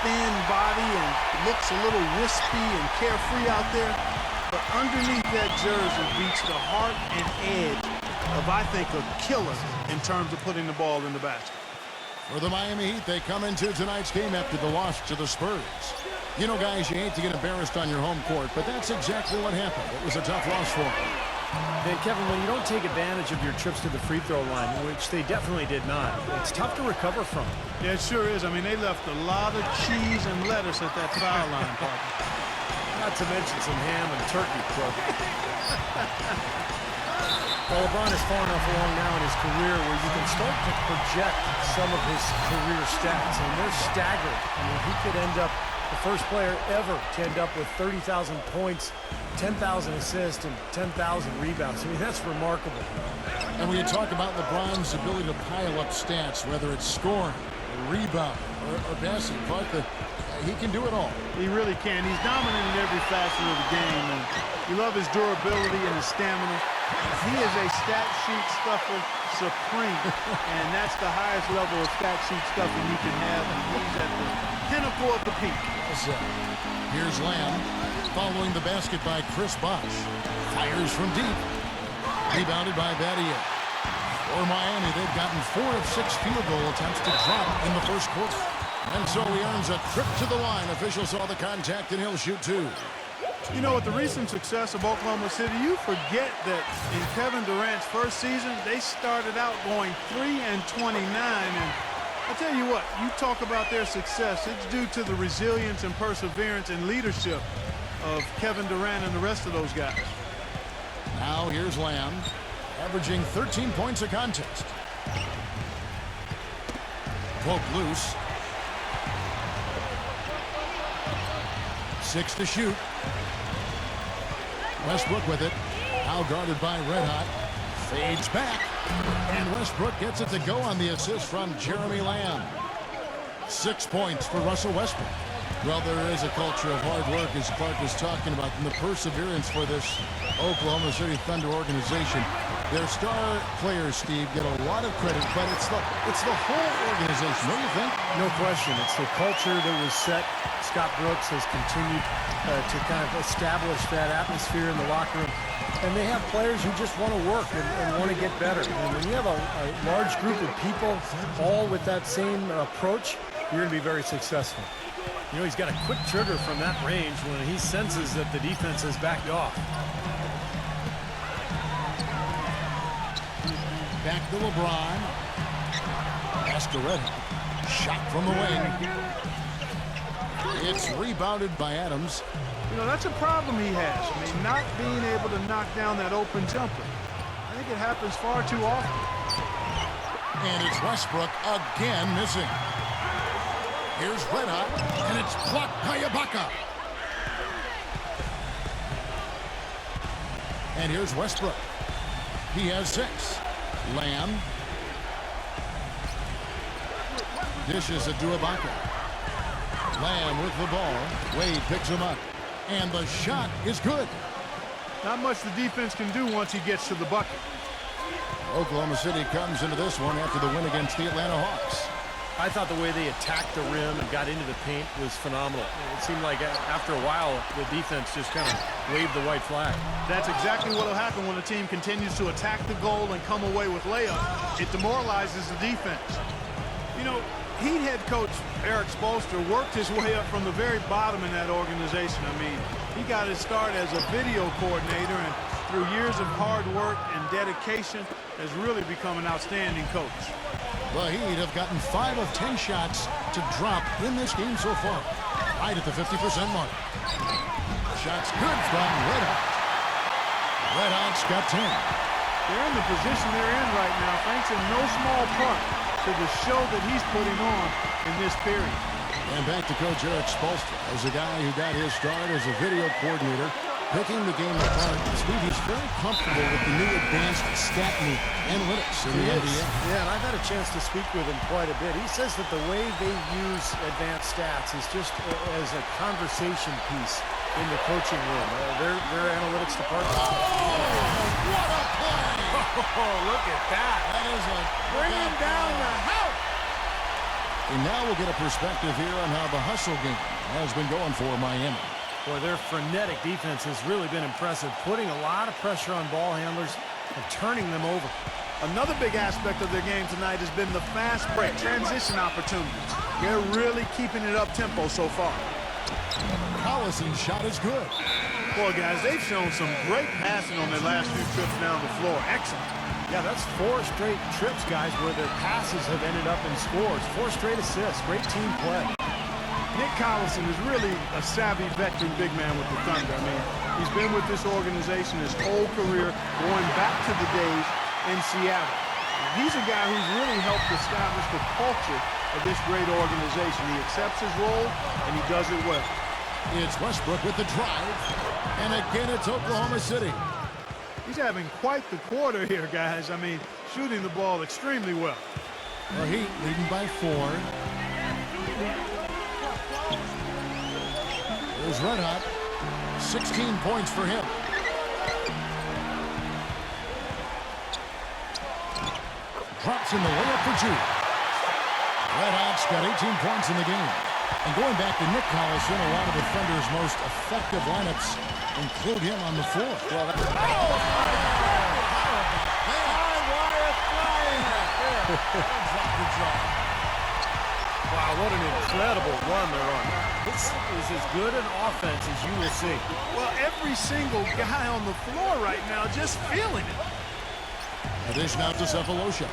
thin body and looks a little wispy and carefree out there. But underneath that jersey beats the heart and edge of, I think, a killer in terms of putting the ball in the basket. For the Miami Heat, they come into tonight's game after the loss to the Spurs. You know, guys, you hate to get embarrassed on your home court, but that's exactly what happened. It was a tough loss for them. And Kevin, when you don't take advantage of your trips to the free throw line, which they definitely did not, it's tough to recover from. Yeah, it sure is. I mean, they left a lot of cheese and lettuce at that foul line, partner. Not to mention some ham and turkey, Crook. Well, LeBron is far enough along now in his career where you can start to project some of his career stats, and they're staggering. I mean, he could end up the first player ever to end up with 30,000 points, 10,000 assists, and 10,000 rebounds. I mean, that's remarkable. And when you talk about LeBron's ability to pile up stats, whether it's scoring, or rebound, or passing, but he can do it all. He really can. He's dominant in every facet of the game, and you love his durability and his stamina. He is a stat sheet stuffer supreme, and that's the highest level of stat sheet stuffing you can have, and he's at the pinnacle of the peak. Here's Lamb, following the basket by Chris Bosh. Fires from deep. Rebounded by Battier. For Miami, they've gotten 4 of 6 field goal attempts to drop in the first quarter. And so he earns a trip to the line. Officials saw the contact, and he'll shoot 2. You know, with the recent success of Oklahoma City, you forget that in Kevin Durant's first season, they started out going 3-29, and I tell you what, you talk about their success, it's due to the resilience and perseverance and leadership of Kevin Durant and the rest of those guys. Now here's Lamb, averaging 13 points a contest. Poke loose. 6 to shoot. Westbrook with it. Now guarded by Red Hot. Fades back. And Westbrook gets it to go on the assist from Jeremy Lamb. 6 points for Russell Westbrook. Well, there is a culture of hard work, as Clark was talking about, and the perseverance for this Oklahoma City Thunder organization. Their star players, Steve, get a lot of credit, but it's the whole organization, don't you think? No question. It's the culture that was set. Scott Brooks has continued to kind of establish that atmosphere in the locker room. And they have players who just want to work and want to get better. And when you have a large group of people all with that same approach, you're going to be very successful. You know, he's got a quick trigger from that range when he senses that the defense has backed off. Back to LeBron. Pass to Red Hot. Shot from the wing. It's rebounded by Adams. You know, that's a problem he has. I mean, not being able to knock down that open jumper. I think it happens far too often. And it's Westbrook again missing. Here's Red Hot, and it's blocked by Ibaka. And here's Westbrook. He has 6. Lamb. Dishes it to Ibaka. Lamb with the ball. Wade picks him up. And the shot is good. Not much the defense can do once he gets to the bucket. Oklahoma City comes into this one after the win against the Atlanta Hawks. I thought the way they attacked the rim and got into the paint was phenomenal. It seemed like after a while, the defense just kind of waved the white flag. That's exactly what will happen when a team continues to attack the goal and come away with layups. It demoralizes the defense. You know, Heat head coach Eric Spoelstra worked his way up from the very bottom in that organization. I mean, he got his start as a video coordinator, and through years of hard work and dedication, has really become an outstanding coach. The Heat have gotten 5 of 10 shots to drop in this game so far, right at the 50% mark. Shots good from Red Hot. Red Hot's got 10. They're in the position they're in right now, thanks in no small part to the show that he's putting on in this period. And back to Coach Eric Spoelstra, as a guy who got his start as a video coordinator, picking the game apart. Steve, he's very comfortable with the new advanced stat analytics in the NBA. Yeah, and I've had a chance to speak with him quite a bit. He says that the way they use advanced stats is just as a conversation piece in the coaching room. Their analytics department. Oh, what a play! Oh, look at that. That is a bringing down the house. And now we'll get a perspective here on how the hustle game has been going for Miami. Boy, their frenetic defense has really been impressive, putting a lot of pressure on ball handlers and turning them over. Another big aspect of their game tonight has been the fast break transition opportunities. They're really keeping it up-tempo so far. Collison's shot is good. Boy, guys, they've shown some great passing on their last few trips down the floor. Excellent. Yeah, that's 4 straight trips, guys, where their passes have ended up in scores. 4 straight assists. Great team play. Nick Collison is really a savvy veteran big man with the Thunder. I mean, he's been with this organization his whole career, going back to the days in Seattle. He's a guy who's really helped establish the culture of this great organization. He accepts his role, and he does it well. It's Westbrook with the drive. And again, it's Oklahoma City. He's having quite the quarter here, guys. I mean, shooting the ball extremely well. The Heat leading by 4. Here's Red Hot. 16 points for him. Drops in the layup for Jude. Red Hot's got 18 points in the game. And going back to Nick Collison, a lot of the Thunder's most effective lineups include him on the floor. Well, that's wow, what an incredible run they're on. This is as good an offense as you will see. Well, every single guy on the floor right now just feeling it. The dish now to Cephalosha.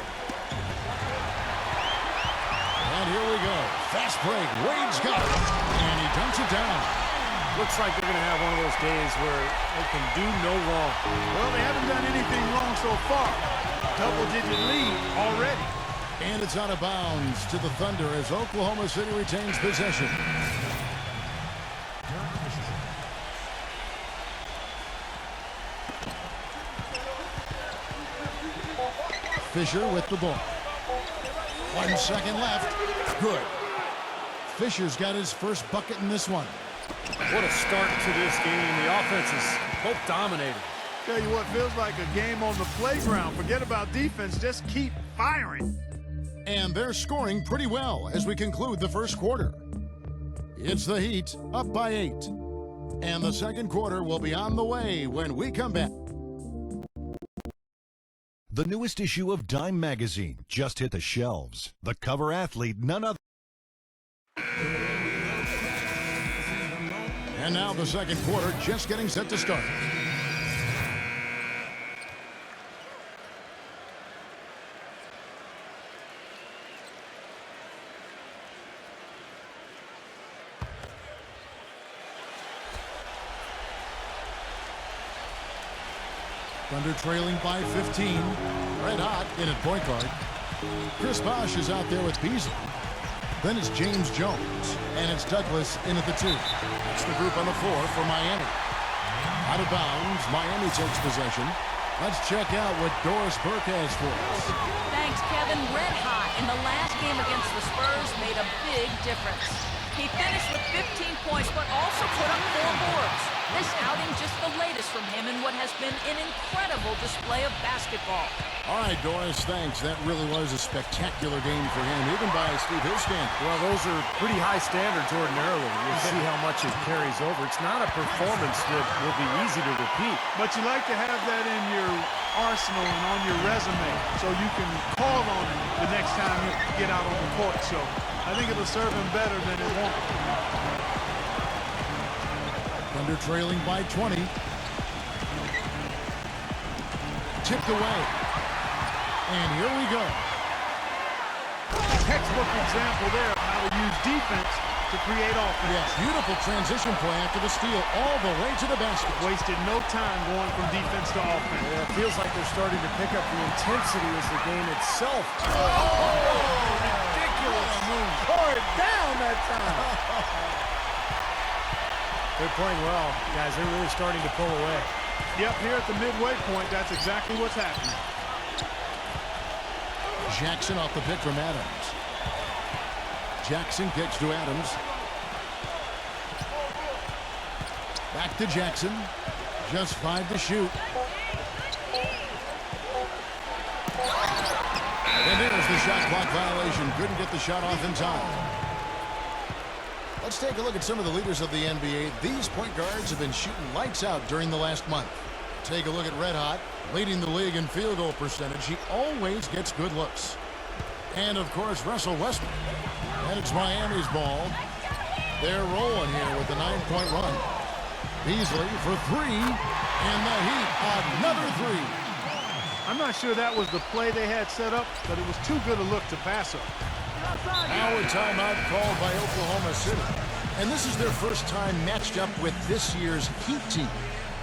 And here we go. Fast break. Wade's got it. And he dunks it down. Looks like they're going to have one of those days where they can do no wrong. Well, they haven't done anything wrong so far. Double-digit lead already. And it's out of bounds to the Thunder as Oklahoma City retains possession. Fisher with the ball. 1 second left. Good. Fisher's got his first bucket in this one. What a start to this game. The offense is both dominating. Tell you what, feels like a game on the playground. Forget about defense. Just keep firing. And they're scoring pretty well as we conclude the first quarter. It's the Heat up by 8. And the second quarter will be on the way when we come back. The newest issue of Dime magazine just hit the shelves. The cover athlete, none other. And now the second quarter just getting set to start. Thunder trailing by 15. Red Hot in at point guard. Chris Bosh is out there with Beasley. Then it's James Jones. And it's Douglas in at the 2. That's the group on the floor for Miami. Out of bounds, Miami takes possession. Let's check out what Doris Burke has for us. Thanks, Kevin. Red Hot in the last game against the Spurs made a big difference. He finished with 15 points, but also put up 4 boards. This outing just the latest from him in what has been an incredible display of basketball. All right, Doris, thanks. That really was a spectacular game for him, even by Steve Hill standards. Well, those are pretty high standards ordinarily. You'll see how much it carries over. It's not a performance that will be easy to repeat. But you like to have that in your arsenal and on your resume so you can call on it the next time you get out on the court. So I think it'll serve him better than it won't. Thunder trailing by 20. Tipped away. And here we go. Textbook example there of how to use defense to create offense. Yes, beautiful transition play after the steal all the way to the basket. Wasted no time going from defense to offense. Yeah, it feels like they're starting to pick up the intensity as the game itself. Ridiculous move. Tore it down that time. They're playing well, guys. They're really starting to pull away. Yep, here at the midway point, that's exactly what's happening. Jackson off the pick from Adams. Jackson kicks to Adams. Back to Jackson. Just 5 to shoot. And there's the shot clock violation. Couldn't get the shot off in time. Let's take a look at some of the leaders of the NBA. These point guards have been shooting lights out during the last month. Take a look at Red Hot, leading the league in field goal percentage. He always gets good looks. And, of course, Russell Westbrook. And it's Miami's ball. They're rolling here with the 9-point run. Beasley for three. And the Heat, another three. I'm not sure that was the play they had set up, but it was too good a look to pass up. Now a timeout called by Oklahoma City. And this is their first time matched up with this year's Heat team.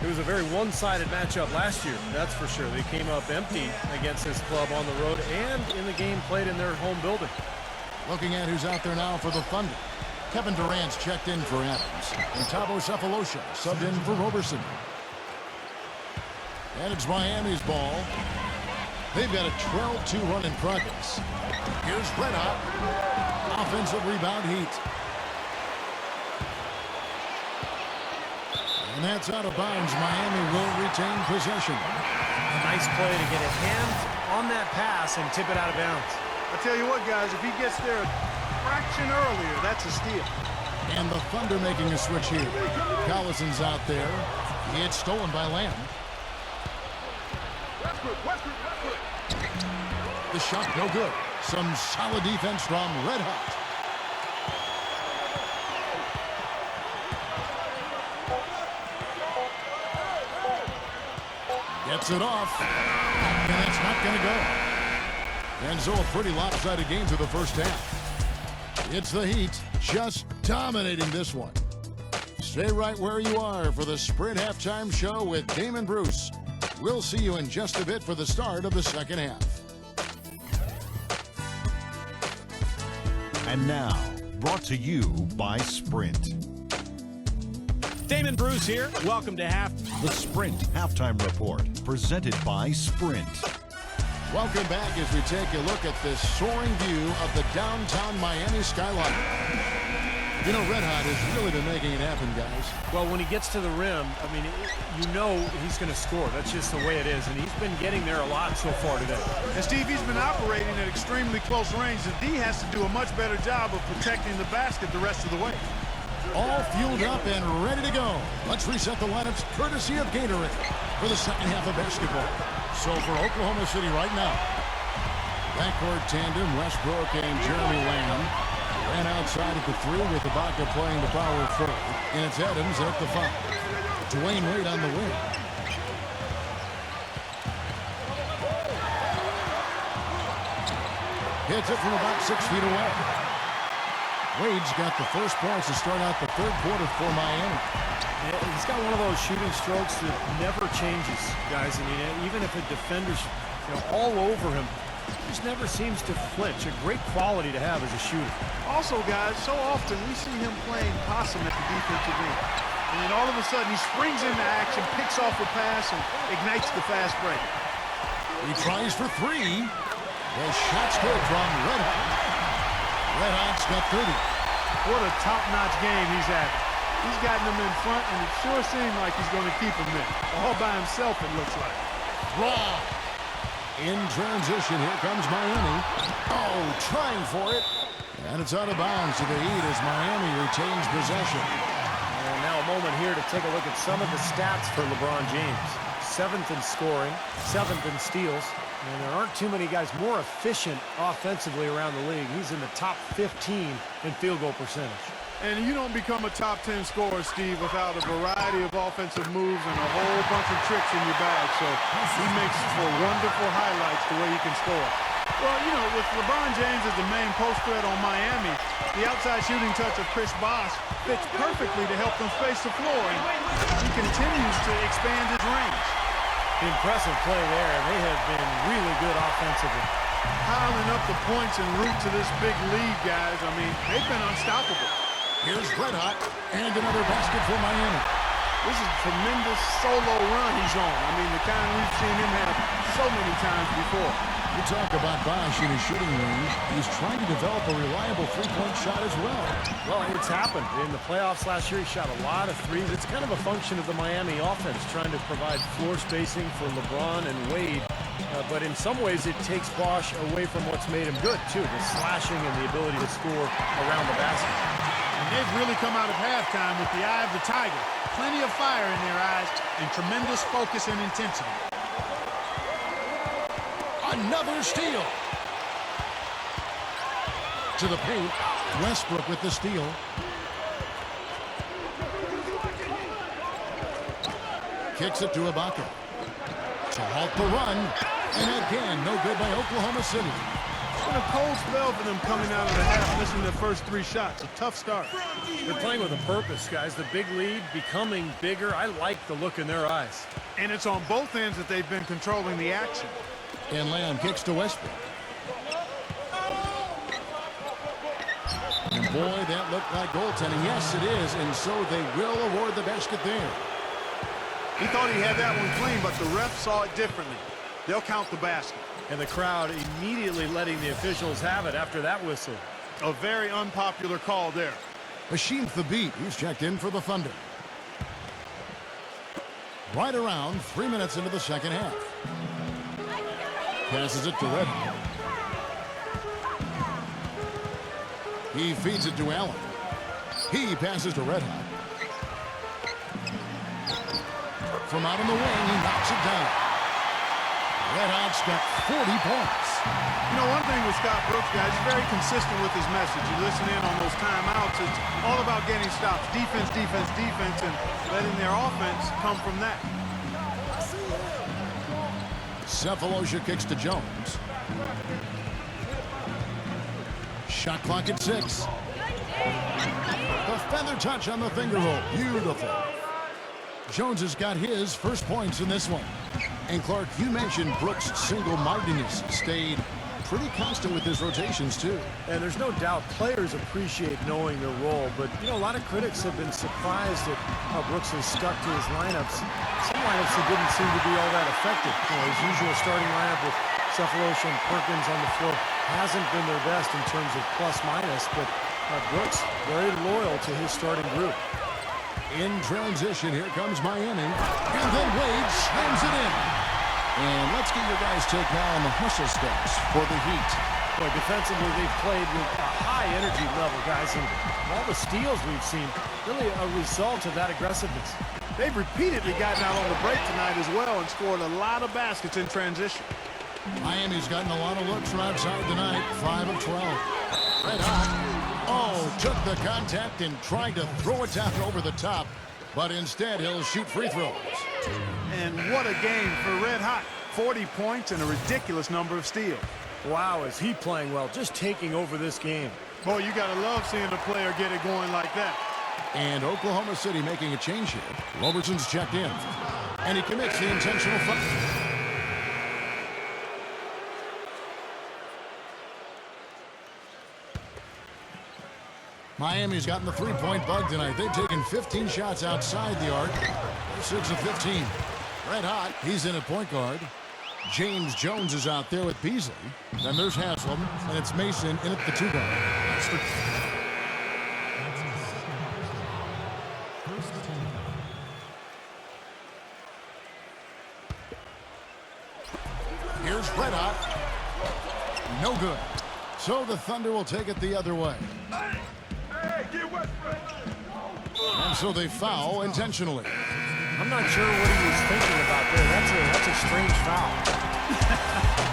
It was a very one-sided matchup last year, that's for sure. They came up empty against this club on the road and in the game played in their home building. Looking at who's out there now for the Thunder. Kevin Durant's checked in for Adams. And Thabo Sefolosha subbed in for Roberson. And it's Miami's ball. They've got a 12-2 run in progress. Here's Red Hot. Offensive rebound Heat. And that's out of bounds. Miami will retain possession. A nice play to get a hand on that pass and tip it out of bounds. I tell you what, guys, if he gets there a fraction earlier, that's a steal. And the Thunder making a switch here. Collison's out there. It's stolen by Lamb. The shot no good. Some solid defense from Red Hot. Gets it off. And that's not going to go. And so a pretty lopsided game through the first half. It's the Heat just dominating this one. Stay right where you are for the Sprint Halftime Show with Damon Bruce. We'll see you in just a bit for the start of the second half. And now, brought to you by Sprint. Damon Bruce here. Welcome to The Sprint Halftime Report, presented by Sprint. Welcome back as we take a look at this soaring view of the downtown Miami skyline. You know, Red Hot has really been making it happen, guys. Well, when he gets to the rim, I mean, you know he's going to score. That's just the way it is, and he's been getting there a lot so far today. And Steve, he's been operating at extremely close range. The D has to do a much better job of protecting the basket the rest of the way. All fueled up and ready to go. Let's reset the lineups courtesy of Gatorade for the second half of basketball. So for Oklahoma City right now, backcourt tandem Westbrook and Jeremy Lamb. Ran outside at the three with Ibaka playing the power forward. And it's Adams at the 5. Dwayne Wade on the wing. Hits it from about 6 feet away. Wade's got the first points to start out the third quarter for Miami. Yeah, he's got one of those shooting strokes that never changes, guys. I mean, even if a defender's all over him, he just never seems to flinch. A great quality to have as a shooter. Also, guys, so often we see him playing possum at the defensive end. And then all of a sudden he springs into action, picks off a pass, and ignites the fast break. He tries for three. The shot's good from Red Hot. Red Hot's got 30. What a top-notch game he's having. He's gotten them in front, and it sure seems like he's going to keep them in. All by himself, it looks like. Raw. In transition, here comes Miami. Oh, trying for it. And it's out of bounds to the Heat as Miami retains possession. And now a moment here to take a look at some of the stats for LeBron James. 7th in scoring, 7th in steals. And there aren't too many guys more efficient offensively around the league. He's in the top 15 in field goal percentage. And you don't become a top 10 scorer, Steve, without a variety of offensive moves and a whole bunch of tricks in your bag. So he makes for wonderful highlights the way he can score. Well, you know, with LeBron James as the main post threat on Miami, the outside shooting touch of Chris Bosh fits perfectly to help them space the floor, and he continues to expand his range. Impressive play there, and they have been really good offensively. Piling up the points en route to this big lead, guys. I mean, they've been unstoppable. Here's Red Hot, and another basket for Miami. This is a tremendous solo run he's on. I mean, the kind we've seen him have so many times before. You talk about Bosh in his shooting range. He's trying to develop a reliable three-point shot as well. Well, it's happened. In the playoffs last year, he shot a lot of threes. It's kind of a function of the Miami offense, trying to provide floor spacing for LeBron and Wade But in some ways, it takes Bosch away from what's made him good, too. The slashing and the ability to score around the basket. And they've really come out of halftime with the eye of the tiger. Plenty of fire in their eyes and tremendous focus and intensity. Another steal. To the paint. Westbrook with the steal. Kicks it to Ibaka. To halt the run. And again, no good by Oklahoma City. It's been a cold spell for them coming out of the half, missing their first 3 shots. A tough start. They're playing with a purpose, guys. The big lead becoming bigger. I like the look in their eyes. And it's on both ends that they've been controlling the action. And Lamb kicks to Westbrook. And boy, that looked like goaltending. Yes, it is. And so they will award the basket there. He thought he had that one clean, but the ref saw it differently. They'll count the basket. And the crowd immediately letting the officials have it after that whistle. A very unpopular call there. Hasheem Thabeet, he's checked in for the Thunder. Right around 3 minutes into the second half. Passes it to Red. He feeds it to Allen. He passes to Red Hot. From out in the wing, he knocks it down. Red Hot's got 40 points. You know, one thing with Scott Brooks, guys, he's very consistent with his message. You listen in on those timeouts. It's all about getting stops. Defense, defense, defense, and letting their offense come from that. Cephalosha kicks to Jones. Shot clock at 6. The feather touch on the finger roll. Beautiful. Jones has got his first points in this one. And Clark, you mentioned Brooks' single-mindedness stayed pretty constant with his rotations, too. And there's no doubt players appreciate knowing their role, but, you know, a lot of critics have been surprised at how Brooks has stuck to his lineups. Some lineups that didn't seem to be all that effective. You know, his usual starting lineup with Cephalosha and Perkins on the floor hasn't been their best in terms of plus-minus, but Brooks very loyal to his starting group. In transition, here comes Miami. And then Wade slams it in. And let's get your guys' take now on the hustle stats for the Heat. Boy, defensively, they've played with a high energy level, guys, and all the steals we've seen, really a result of that aggressiveness. They've repeatedly gotten out on the break tonight as well and scored a lot of baskets in transition. Miami's gotten a lot of looks from outside tonight. 5 of 12. Red Hot. Oh, took the contact and tried to throw it down over the top, but instead he'll shoot free throws. And what a game for Red Hot. 40 points and a ridiculous number of steals. Wow, is he playing well, just taking over this game. Boy, you got to love seeing a player get it going like that. And Oklahoma City making a change here. Robertson's checked in, and he commits the intentional foul. Miami's gotten the three-point bug tonight. They've taken 15 shots outside the arc. They're 6 of 15. Red Hot, he's in at point guard. James Jones is out there with Beasley. Then there's Haslam, and it's Mason in at the 2 guard. Here's Red Hot. No good. So the Thunder will take it the other way. And so they foul intentionally. I'm not sure what he was thinking about there. That's a strange foul.